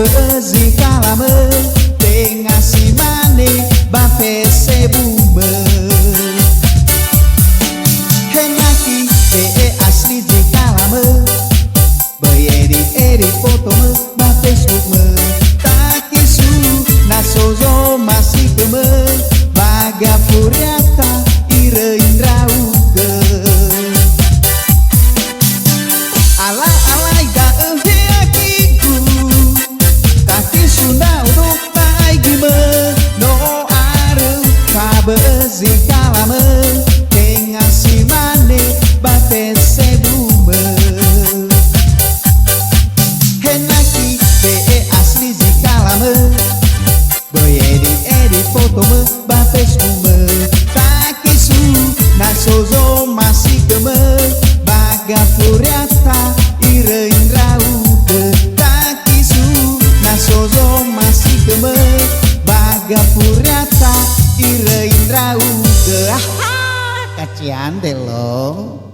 bezi kalame tengah si mane bape sebume henaki asli je kalame edi foto me ba Facebook me takisu nasozo masih keme baga furiata ire indrauge ala alai da akiku takisu na untuk pai gime no are kabezi kalame tengah si mane ba Facebook foto me ba Facebook me takisu nasozo masih keme baga furiata ire indraude takisu nasozo masih keme baga furiata ire indraude kacian deh lo.